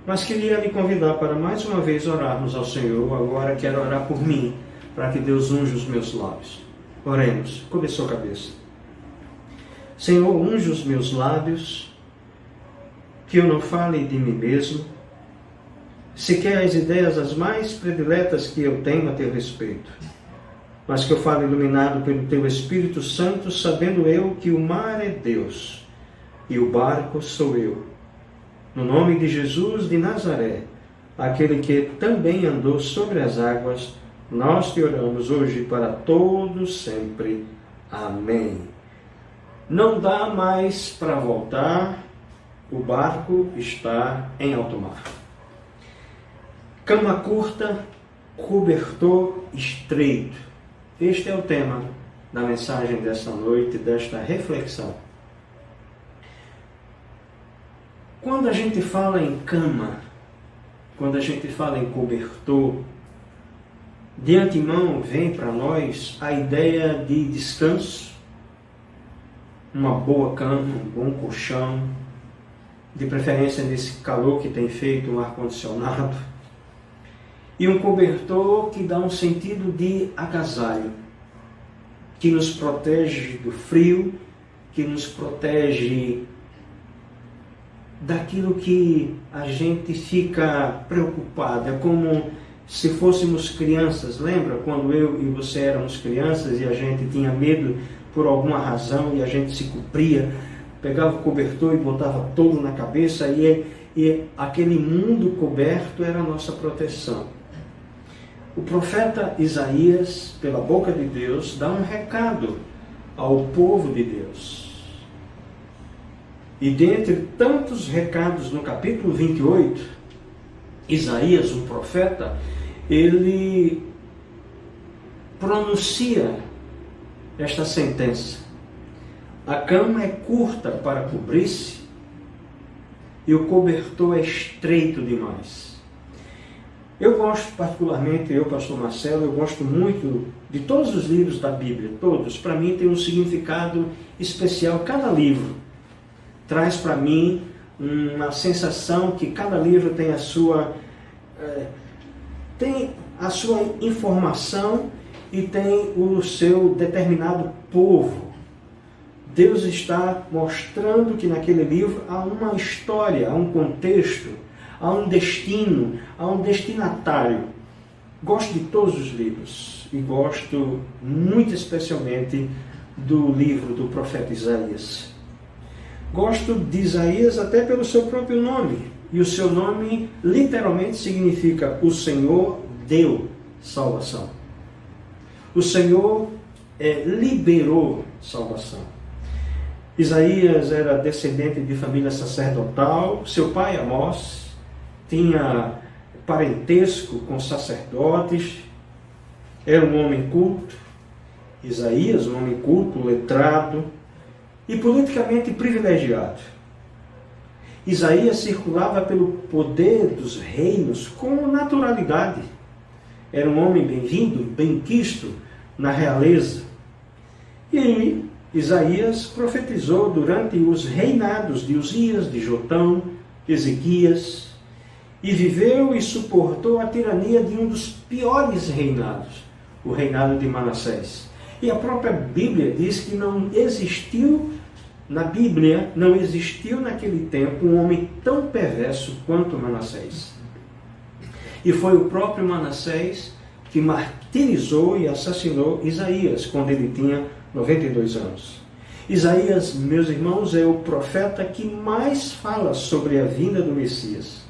Mas queria lhe convidar para mais uma vez orarmos ao Senhor. Agora quero orar por mim, para que Deus unja os meus lábios. Oremos. Cobre sua cabeça. Senhor, unja os meus lábios, que eu não fale de mim mesmo, sequer as ideias as mais prediletas que eu tenho a teu respeito, mas que eu fale iluminado pelo teu Espírito Santo, sabendo eu que o mar é Deus e o barco sou eu. No nome de Jesus de Nazaré, aquele que também andou sobre as águas, nós te oramos hoje para todos sempre. Amém. Não dá mais para voltar, o barco está em alto mar. Cama curta, cobertor estreito. Este é o tema da mensagem desta noite, desta reflexão. Quando a gente fala em cama, quando a gente fala em cobertor, de antemão vem para nós a ideia de descanso, uma boa cama, um bom colchão, de preferência nesse calor que tem feito um ar-condicionado, e um cobertor que dá um sentido de agasalho, que nos protege do frio, que nos protege daquilo que a gente fica preocupado. É como se fôssemos crianças. Lembra quando eu e você éramos crianças e a gente tinha medo por alguma razão e a gente se cobria, pegava o cobertor e botava todo na cabeça e aquele mundo coberto era a nossa proteção. O profeta Isaías, pela boca de Deus, dá um recado ao povo de Deus. E dentre tantos recados no capítulo 28, Isaías, o profeta, ele pronuncia esta sentença: a cama é curta para cobrir-se e o cobertor é estreito demais. Eu gosto particularmente, pastor Marcelo, eu gosto muito de todos os livros da Bíblia, todos. Para mim tem um significado especial. Cada livro traz para mim uma sensação que cada livro tem a sua informação e tem o seu determinado povo. Deus está mostrando que naquele livro há uma história, há um contexto, há um destino, há um destinatário. Gosto de todos os livros e gosto muito especialmente do livro do profeta Isaías. Gosto de Isaías até pelo seu próprio nome, e o seu nome literalmente significa o Senhor deu salvação. O Senhor liberou salvação. Isaías era descendente de família sacerdotal. Seu pai, Amós, tinha parentesco com sacerdotes, era um homem culto. Isaías, um homem culto, letrado e politicamente privilegiado. Isaías circulava pelo poder dos reinos com naturalidade. Era um homem bem-vindo, bem-quisto na realeza. E Isaías profetizou durante os reinados de Uzias, de Jotão, de Ezequias, e viveu e suportou a tirania de um dos piores reinados, o reinado de Manassés. E a própria Bíblia diz que não existiu naquele tempo um homem tão perverso quanto Manassés. E foi o próprio Manassés que martirizou e assassinou Isaías quando ele tinha 92 anos. Isaías, meus irmãos, é o profeta que mais fala sobre a vinda do Messias.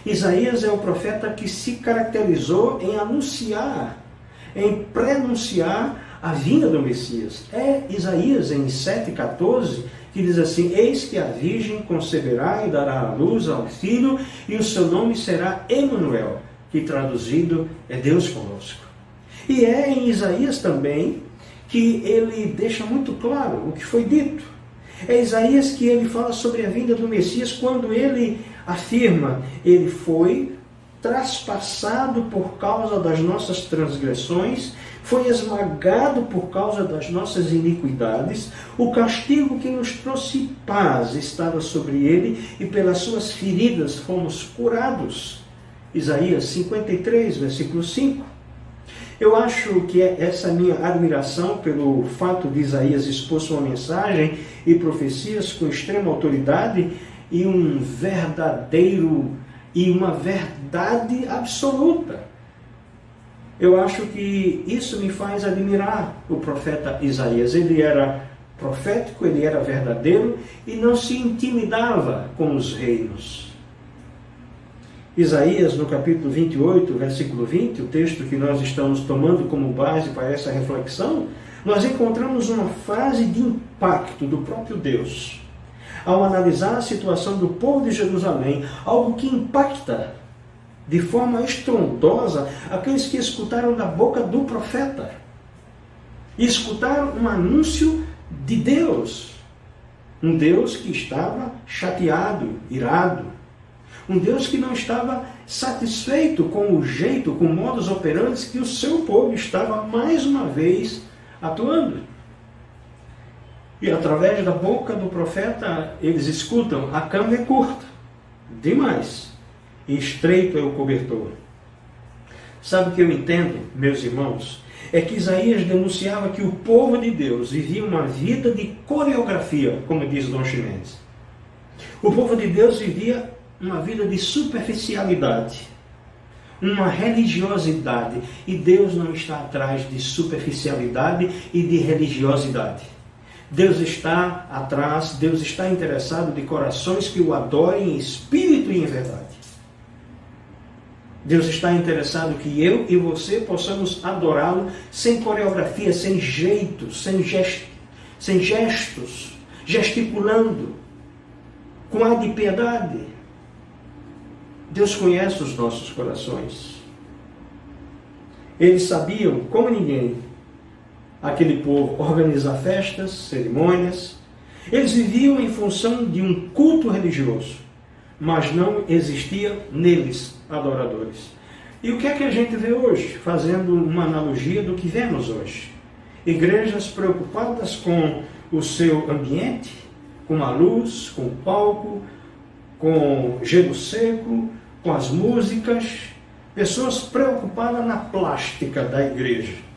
Isaías é o profeta que se caracterizou em anunciar, em prenunciar a vinda do Messias. É Isaías em 7,14 que diz assim: eis que a virgem conceberá e dará à luz ao filho, e o seu nome será Emanuel, que traduzido é Deus conosco. E é em Isaías também que ele deixa muito claro o que foi dito. É Isaías que ele fala sobre a vinda do Messias quando ele afirma: ele foi traspassado por causa das nossas transgressões, foi esmagado por causa das nossas iniquidades, o castigo que nos trouxe paz estava sobre ele, e pelas suas feridas fomos curados. Isaías 53, versículo 5. Eu acho que essa minha admiração pelo fato de Isaías expor sua mensagem e profecias com extrema autoridade e uma verdade absoluta. Eu acho que isso me faz admirar o profeta Isaías. Ele era profético, ele era verdadeiro e não se intimidava com os reinos. Isaías, no capítulo 28, versículo 20, o texto que nós estamos tomando como base para essa reflexão, nós encontramos uma frase de impacto do próprio Deus. Ao analisar a situação do povo de Jerusalém, algo que impacta de forma estrondosa aqueles que escutaram da boca do profeta. E escutaram um anúncio de Deus. Um Deus que estava chateado, irado. Um Deus que não estava satisfeito com o jeito, com o modus operandi que o seu povo estava mais uma vez atuando. E através da boca do profeta, eles escutam: a cama é curta, demais, e estreito é o cobertor. Sabe o que eu entendo, meus irmãos? É que Isaías denunciava que o povo de Deus vivia uma vida de coreografia, como diz Dom Ximenes. O povo de Deus vivia uma vida de superficialidade, uma religiosidade, e Deus não está atrás de superficialidade e de religiosidade. Deus está atrás, Deus está interessado de corações que o adorem em espírito e em verdade. Deus está interessado que eu e você possamos adorá-lo sem coreografia, sem jeito, sem gestos, gesticulando, com ar de piedade. Deus conhece os nossos corações. Eles sabiam, como ninguém, aquele povo, organizar festas, cerimônias. Eles viviam em função de um culto religioso, mas não existia neles adoradores. E o que é que a gente vê hoje? Fazendo uma analogia do que vemos hoje. Igrejas preocupadas com o seu ambiente, com a luz, com o palco, com gelo seco, com as músicas. Pessoas preocupadas na plástica da igreja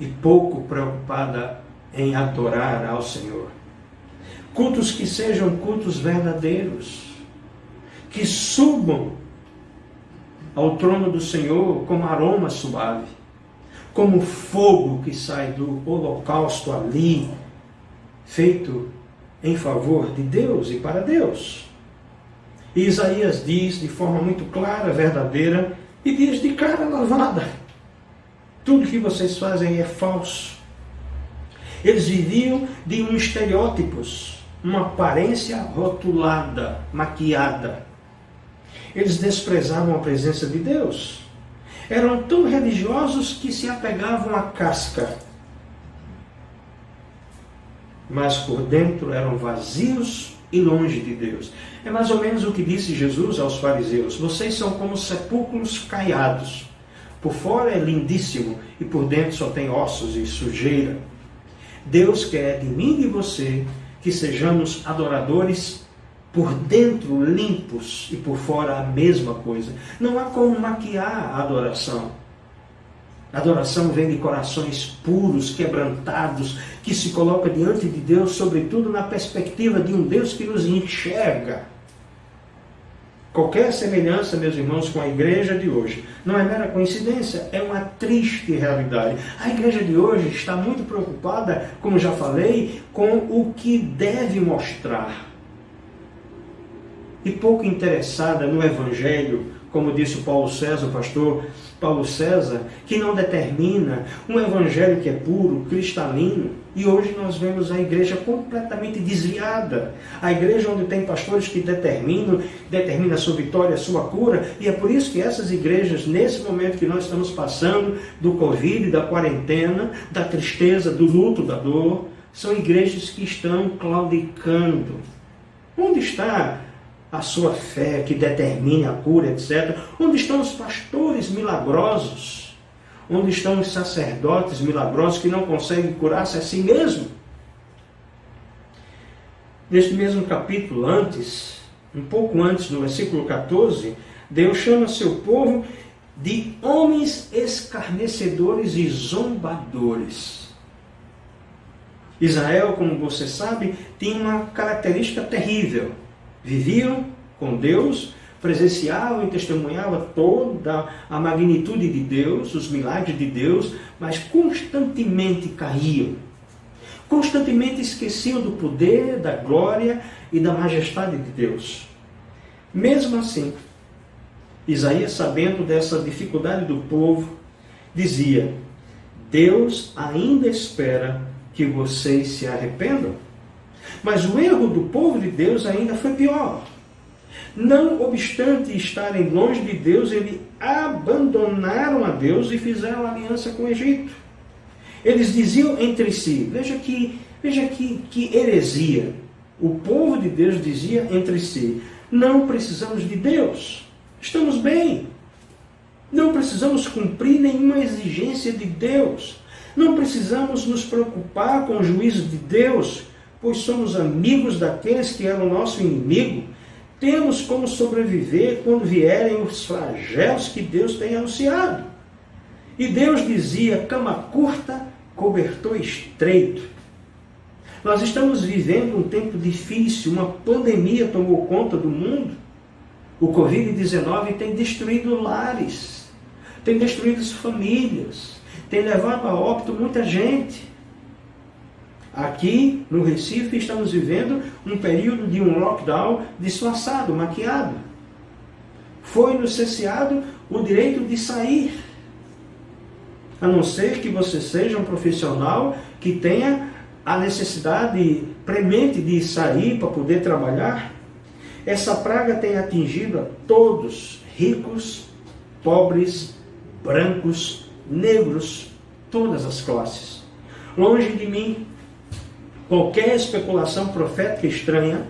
e pouco preocupada em adorar ao Senhor. Cultos que sejam cultos verdadeiros, que subam ao trono do Senhor como aroma suave, como fogo que sai do holocausto ali, feito em favor de Deus e para Deus. E Isaías diz de forma muito clara, verdadeira, e diz de cara lavada: tudo que vocês fazem é falso. Eles viviam de um estereótipos, uma aparência rotulada, maquiada. Eles desprezavam a presença de Deus. Eram tão religiosos que se apegavam à casca, mas por dentro eram vazios e longe de Deus. É mais ou menos o que disse Jesus aos fariseus: vocês são como sepulcros caiados. Por fora é lindíssimo e por dentro só tem ossos e sujeira. Deus quer de mim e de você que sejamos adoradores por dentro limpos e por fora a mesma coisa. Não há como maquiar a adoração. A adoração vem de corações puros, quebrantados, que se coloca diante de Deus, sobretudo na perspectiva de um Deus que nos enxerga. Qualquer semelhança, meus irmãos, com a igreja de hoje não é mera coincidência, é uma triste realidade. A igreja de hoje está muito preocupada, como já falei, com o que deve mostrar. E pouco interessada no Evangelho, como disse o Paulo César, o pastor Paulo César, que não determina um Evangelho que é puro, cristalino. E hoje nós vemos a igreja completamente desviada. A igreja onde tem pastores que determina a sua vitória, a sua cura. E é por isso que essas igrejas, nesse momento que nós estamos passando, do Covid, da quarentena, da tristeza, do luto, da dor, são igrejas que estão claudicando. Onde está a sua fé que determine a cura, etc. Onde estão os pastores milagrosos? Onde estão os sacerdotes milagrosos que não conseguem curar-se a si mesmo? Neste mesmo capítulo, um pouco antes, no versículo 14, Deus chama seu povo de homens escarnecedores e zombadores. Israel, como você sabe, tinha uma característica terrível. Viviam com Deus, presenciavam e testemunhavam toda a magnitude de Deus, os milagres de Deus, mas constantemente caíam. Constantemente esqueciam do poder, da glória e da majestade de Deus. Mesmo assim, Isaías, sabendo dessa dificuldade do povo, dizia: Deus ainda espera que vocês se arrependam. Mas o erro do povo de Deus ainda foi pior. Não obstante estarem longe de Deus, eles abandonaram a Deus e fizeram aliança com o Egito. Eles diziam entre si, veja que heresia. O povo de Deus dizia entre si: não precisamos de Deus, estamos bem. Não precisamos cumprir nenhuma exigência de Deus. Não precisamos nos preocupar com o juízo de Deus, pois somos amigos daqueles que eram nosso inimigo. Temos como sobreviver quando vierem os flagelos que Deus tem anunciado. E Deus dizia: cama curta, cobertor estreito. Nós estamos vivendo um tempo difícil, uma pandemia tomou conta do mundo. O Covid-19 tem destruído lares, tem destruído famílias, tem levado a óbito muita gente. Aqui no Recife estamos vivendo um período de um lockdown disfarçado, maquiado. Foi-nos cesseado o direito de sair, a não ser que você seja um profissional que tenha a necessidade premente de sair para poder trabalhar. Essa praga tem atingido a todos, ricos, pobres, brancos, negros, todas as classes. Longe de mim qualquer especulação profética estranha,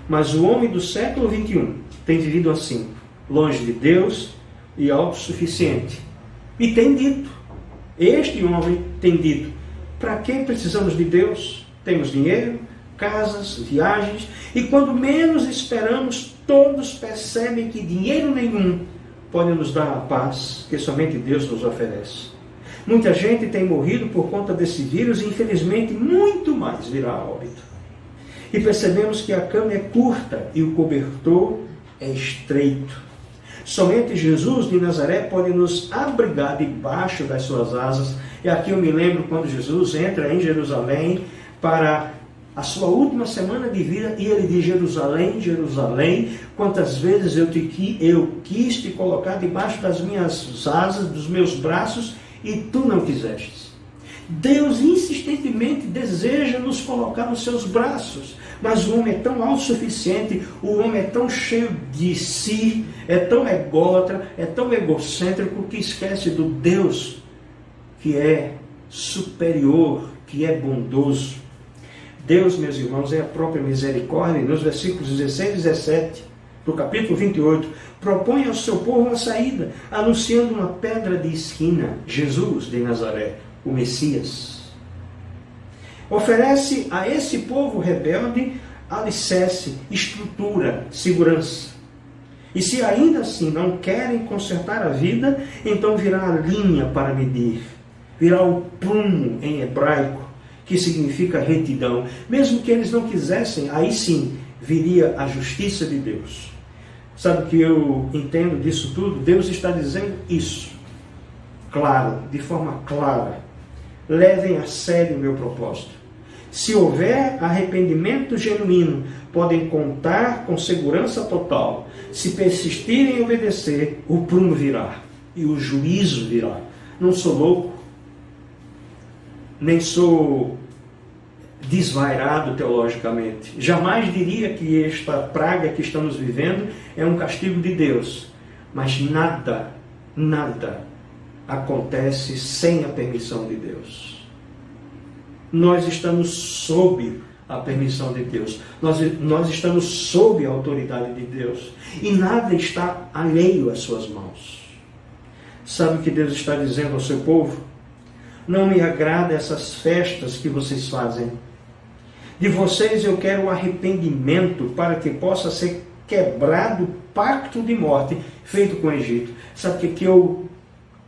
mas o homem do século XXI tem vivido assim, longe de Deus e autossuficiente. E tem dito, este homem tem dito: para que precisamos de Deus? Temos dinheiro, casas, viagens, e quando menos esperamos, todos percebem que dinheiro nenhum pode nos dar a paz que somente Deus nos oferece. Muita gente tem morrido por conta desse vírus e, infelizmente, muito mais virá a óbito. E percebemos que a cama é curta e o cobertor é estreito. Somente Jesus de Nazaré pode nos abrigar debaixo das suas asas. E aqui eu me lembro quando Jesus entra em Jerusalém para a sua última semana de vida, e ele diz: Jerusalém, Jerusalém, quantas vezes eu quis te colocar debaixo das minhas asas, dos meus braços, e tu não quisestes. Deus insistentemente deseja nos colocar nos seus braços, mas o homem é tão autossuficiente, o homem é tão cheio de si, é tão ególatra, é tão egocêntrico, que esquece do Deus que é superior, que é bondoso. Deus, meus irmãos, é a própria misericórdia. Nos versículos 16 e 17 do capítulo 28, propõe ao seu povo uma saída, anunciando uma pedra de esquina: Jesus de Nazaré, o Messias. Oferece a esse povo rebelde alicerce, estrutura, segurança. E se ainda assim não querem consertar a vida, então virá a linha para medir, virá o prumo em hebraico, que significa retidão. Mesmo que eles não quisessem, aí sim viria a justiça de Deus. Sabe o que eu entendo disso tudo? Deus está dizendo isso, claro, de forma clara: levem a sério o meu propósito. Se houver arrependimento genuíno, podem contar com segurança total. Se persistirem em obedecer, o prumo virá e o juízo virá. Não sou louco, nem sou desvairado teologicamente. Jamais diria que esta praga que estamos vivendo é um castigo de Deus. Mas nada acontece sem a permissão de Deus. Nós estamos sob a permissão de Deus. Nós estamos sob a autoridade de Deus e nada está alheio às suas mãos. Sabe o que Deus está dizendo ao seu povo? Não me agrada essas festas que vocês fazem. De vocês eu quero o arrependimento para que possa ser quebrado o pacto de morte feito com o Egito. Sabe o que eu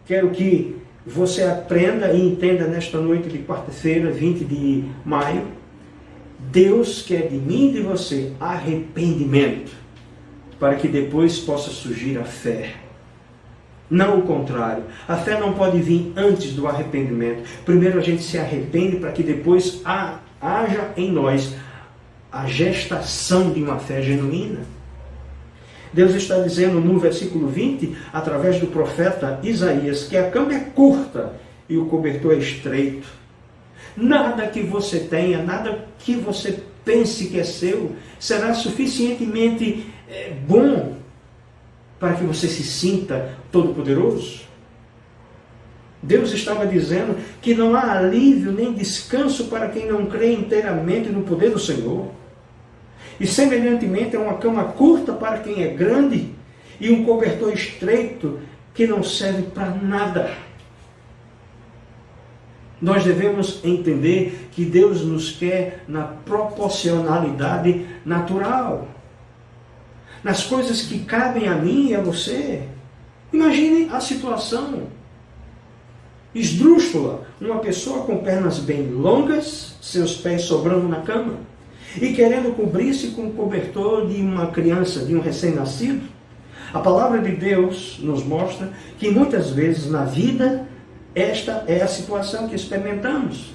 quero que você aprenda e entenda nesta noite de quarta-feira, 20 de maio? Deus quer de mim e de você arrependimento, para que depois possa surgir a fé. Não o contrário. A fé não pode vir antes do arrependimento. Primeiro a gente se arrepende para que depois haja em nós a gestação de uma fé genuína. Deus está dizendo no versículo 20, através do profeta Isaías, que a cama é curta e o cobertor é estreito. Nada que você tenha, nada que você pense que é seu, será suficientemente bom para que você se sinta todo-poderoso. Deus estava dizendo que não há alívio nem descanso para quem não crê inteiramente no poder do Senhor. E semelhantemente é uma cama curta para quem é grande e um cobertor estreito que não serve para nada. Nós devemos entender que Deus nos quer na proporcionalidade natural, nas coisas que cabem a mim e a você. Imagine a situação esdrúxula, uma pessoa com pernas bem longas, seus pés sobrando na cama, e querendo cobrir-se com o cobertor de uma criança, de um recém-nascido. A palavra de Deus nos mostra que muitas vezes na vida, esta é a situação que experimentamos.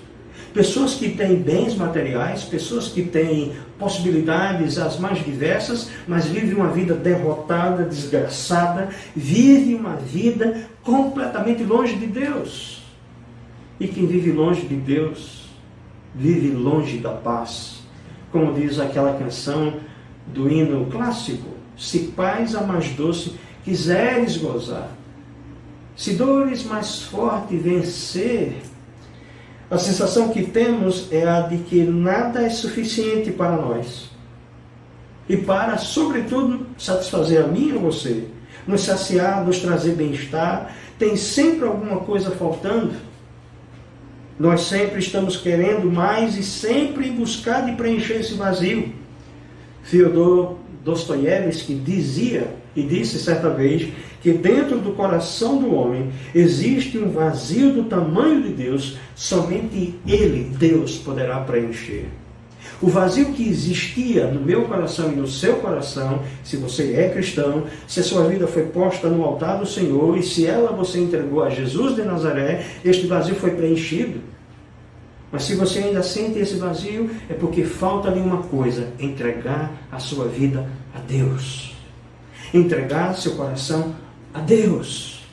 Pessoas que têm bens materiais, pessoas que têm possibilidades as mais diversas, mas vivem uma vida derrotada, desgraçada, vivem uma vida completamente longe de Deus. E quem vive longe de Deus, vive longe da paz. Como diz aquela canção do hino clássico: se paz a mais doce quiseres gozar, se dores mais forte vencer. A sensação que temos é a de que nada é suficiente para nós. E para, sobretudo, satisfazer a mim e a você, nos saciar, nos trazer bem-estar, tem sempre alguma coisa faltando. Nós sempre estamos querendo mais e sempre em buscar de preencher esse vazio. Fyodor Dostoiévski dizia e disse certa vez que dentro do coração do homem existe um vazio do tamanho de Deus, somente Ele, Deus, poderá preencher. O vazio que existia no meu coração e no seu coração, se você é cristão, se a sua vida foi posta no altar do Senhor e se ela você entregou a Jesus de Nazaré, este vazio foi preenchido. Mas se você ainda sente esse vazio, é porque falta ali uma coisa: entregar a sua vida a Deus. Entregar seu coração a Deus.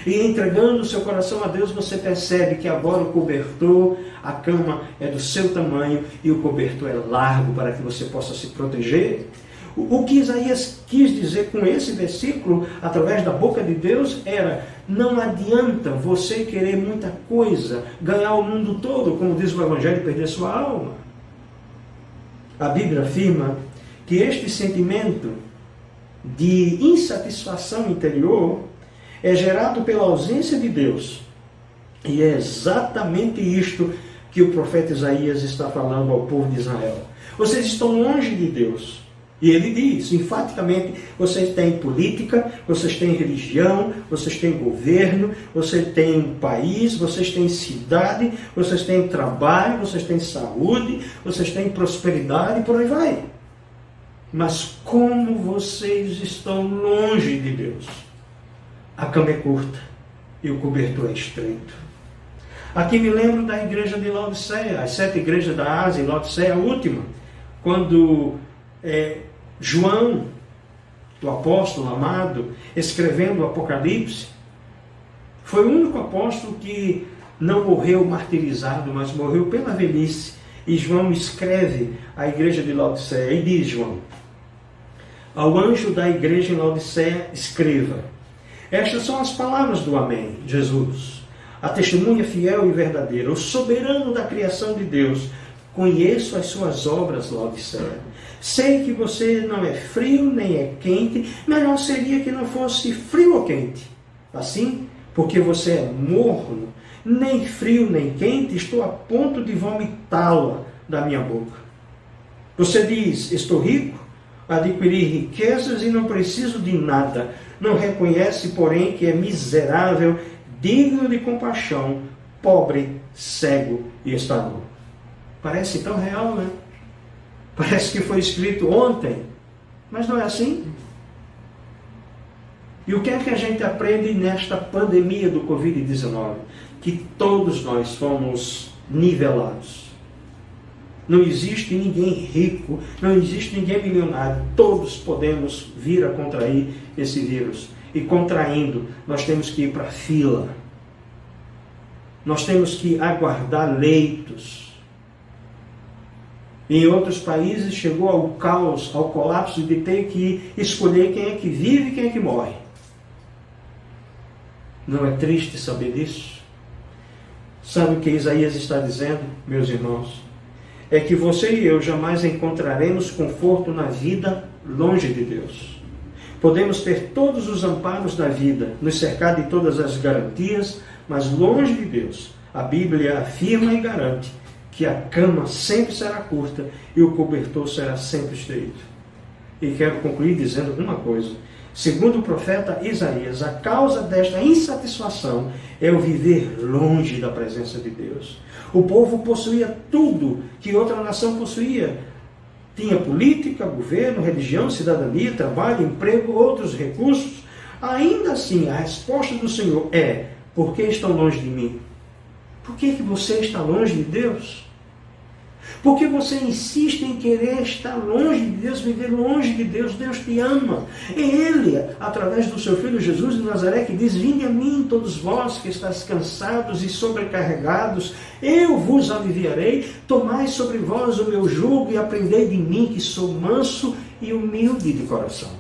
E entregando o seu coração a Deus, você percebe que agora o cobertor, a cama é do seu tamanho e o cobertor é largo para que você possa se proteger. O que Isaías quis dizer com esse versículo, através da boca de Deus, era: não adianta você querer muita coisa, ganhar o mundo todo, como diz o Evangelho, e perder sua alma. A Bíblia afirma que este sentimento de insatisfação interior é gerado pela ausência de Deus. E é exatamente isto que o profeta Isaías está falando ao povo de Israel. Vocês estão longe de Deus. E ele diz, enfaticamente: vocês têm política, vocês têm religião, vocês têm governo, vocês têm um país, vocês têm cidade, vocês têm trabalho, vocês têm saúde, vocês têm prosperidade, e por aí vai. Mas como vocês estão longe de Deus? A cama é curta e o cobertor é estreito. Aqui me lembro da igreja de Laodiceia, as 7 igrejas da Ásia, e Laodiceia a última, quando João, o apóstolo amado, escrevendo o Apocalipse, foi o único apóstolo que não morreu martirizado, mas morreu pela velhice. E João escreve à igreja de Laodiceia e diz: João, ao anjo da igreja em Laodiceia, escreva: estas são as palavras do Amém, Jesus, a testemunha fiel e verdadeira, o soberano da criação de Deus, Conheço as suas obras, Laodiceia. Sei que você não é frio nem é quente. Melhor seria que não fosse frio ou quente. Assim, porque você é morno, nem frio nem quente, estou a ponto de vomitá-la da minha boca. Você diz, estou rico, adquiri riquezas e não preciso de nada. Não reconhece, porém, que é miserável, digno de compaixão, pobre, cego e está nu. Parece tão real, né? Parece que foi escrito ontem, mas não é assim. E o que é que a gente aprende nesta pandemia do Covid-19? Que todos nós fomos nivelados. Não existe ninguém rico, não existe ninguém milionário. Todos podemos vir a contrair esse vírus. E contraindo, nós temos que ir para a fila. Nós temos que aguardar leitos. Em outros países chegou ao caos, ao colapso de ter que escolher quem é que vive e quem é que morre. Não é triste saber disso? Sabe o que Isaías está dizendo, meus irmãos? É que você e eu jamais encontraremos conforto na vida longe de Deus. Podemos ter todos os amparos da vida, nos cercar de todas as garantias, mas longe de Deus. A Bíblia afirma e garante que a cama sempre será curta e o cobertor será sempre estreito. E quero concluir dizendo uma coisa. Segundo o profeta Isaías, a causa desta insatisfação é o viver longe da presença de Deus. O povo possuía tudo que outra nação possuía. Tinha política, governo, religião, cidadania, trabalho, emprego, outros recursos. Ainda assim, a resposta do Senhor é: por que estão longe de mim? Por que você está longe de Deus? Por que você insiste em querer estar longe de Deus, viver longe de Deus? Deus te ama. É Ele, através do seu Filho Jesus de Nazaré, que diz: vinde a mim, todos vós que estáis cansados e sobrecarregados, eu vos aliviarei. Tomai sobre vós o meu jugo e aprendei de mim, que sou manso e humilde de coração.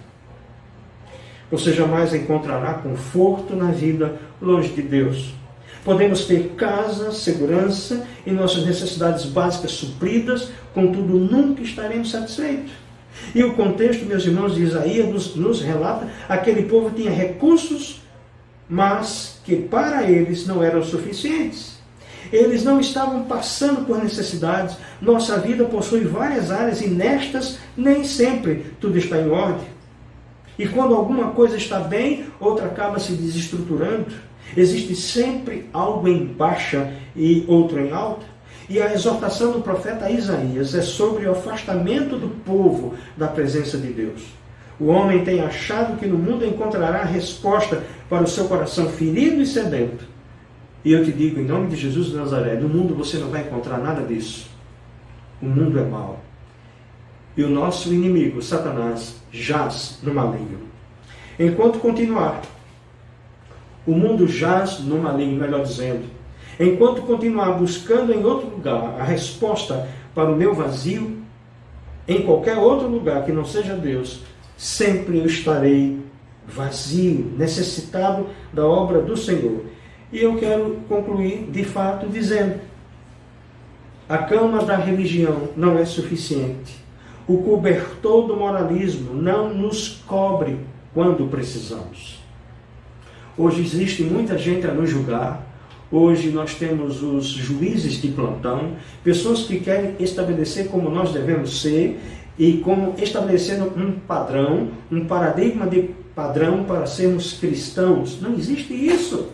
Você jamais encontrará conforto na vida longe de Deus. Podemos ter casa, segurança e nossas necessidades básicas supridas, contudo nunca estaremos satisfeitos. E o contexto, meus irmãos, de Isaías nos relata: aquele povo tinha recursos, mas que para eles não eram suficientes. Eles não estavam passando por necessidades. Nossa vida possui várias áreas e nestas nem sempre tudo está em ordem. E quando alguma coisa está bem, outra acaba se desestruturando. Existe sempre algo em baixa e outro em alta. E a exortação do profeta Isaías é sobre o afastamento do povo da presença de Deus. O homem tem achado que no mundo encontrará resposta para o seu coração ferido e sedento. E eu te digo, em nome de Jesus de Nazaré, no mundo você não vai encontrar nada disso. O mundo é mau. E o nosso inimigo, Satanás, jaz no maligno. Enquanto continuar, o mundo jaz no maligno, melhor dizendo. Enquanto continuar buscando em outro lugar a resposta para o meu vazio, em qualquer outro lugar que não seja Deus, sempre eu estarei vazio, necessitado da obra do Senhor. E eu quero concluir, de fato, dizendo: a cama da religião não é suficiente. O cobertor do moralismo não nos cobre quando precisamos. Hoje existe muita gente a nos julgar. Hoje nós temos os juízes de plantão, pessoas que querem estabelecer como nós devemos ser e como estabelecendo um padrão, um paradigma de padrão para sermos cristãos. Não existe isso.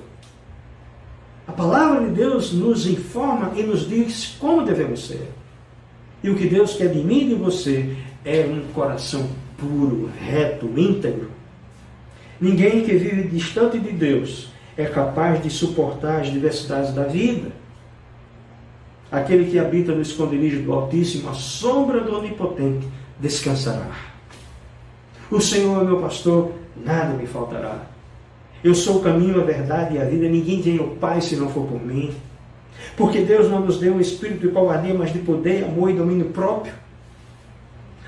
A palavra de Deus nos informa e nos diz como devemos ser. E o que Deus quer de mim e de você é um coração puro, reto, íntegro. Ninguém que vive distante de Deus é capaz de suportar as diversidades da vida. Aquele que habita no esconderijo do Altíssimo, à sombra do Onipotente, descansará. O Senhor é meu pastor, nada me faltará. Eu sou o caminho, a verdade e a vida. Ninguém vem ao Pai se não for por mim. Porque Deus não nos deu um espírito de covardia, mas de poder, amor e domínio próprio.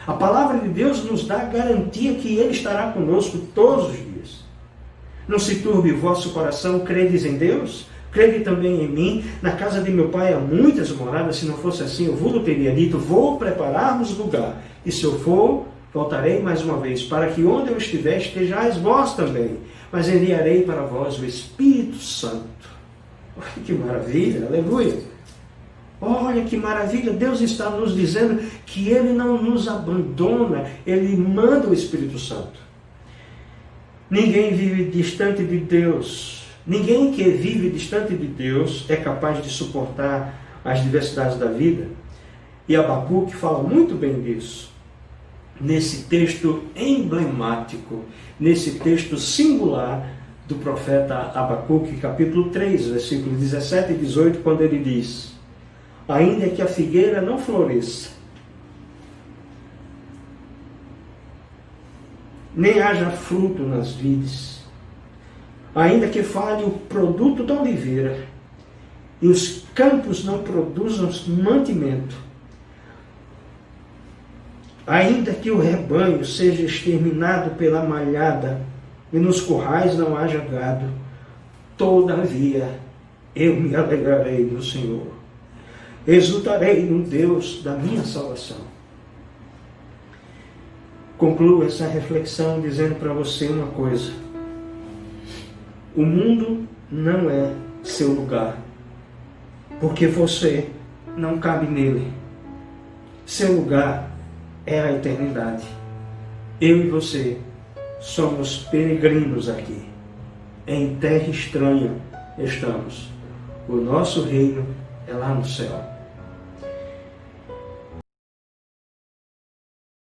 A palavra de Deus nos dá a garantia que Ele estará conosco todos os dias. Não se turbe o vosso coração, credes em Deus, crede também em mim. Na casa de meu pai há muitas moradas, se não fosse assim eu vos teria dito, vou preparar-vos lugar. E se eu for, voltarei mais uma vez, para que onde eu estiver, estejais vós também. Mas enviarei para vós o Espírito Santo. Olha que maravilha, aleluia. Olha que maravilha, Deus está nos dizendo que Ele não nos abandona, Ele manda o Espírito Santo. Ninguém vive distante de Deus. Ninguém que vive distante de Deus é capaz de suportar as diversidades da vida. E Abacuque fala muito bem disso. Nesse texto emblemático, nesse texto singular do profeta Abacuque, capítulo 3, versículos 17 e 18, quando ele diz: ainda que a figueira não floresça, nem haja fruto nas vides, ainda que falhe o produto da oliveira, e os campos não produzam mantimento, ainda que o rebanho seja exterminado pela malhada, e nos currais não haja gado, todavia eu me alegrarei no Senhor, exultarei no Deus da minha salvação. Concluo essa reflexão dizendo para você uma coisa: o mundo não é seu lugar, porque você não cabe nele. Seu lugar é a eternidade. Eu e você somos peregrinos aqui. Em terra estranha estamos. O nosso reino é lá no céu.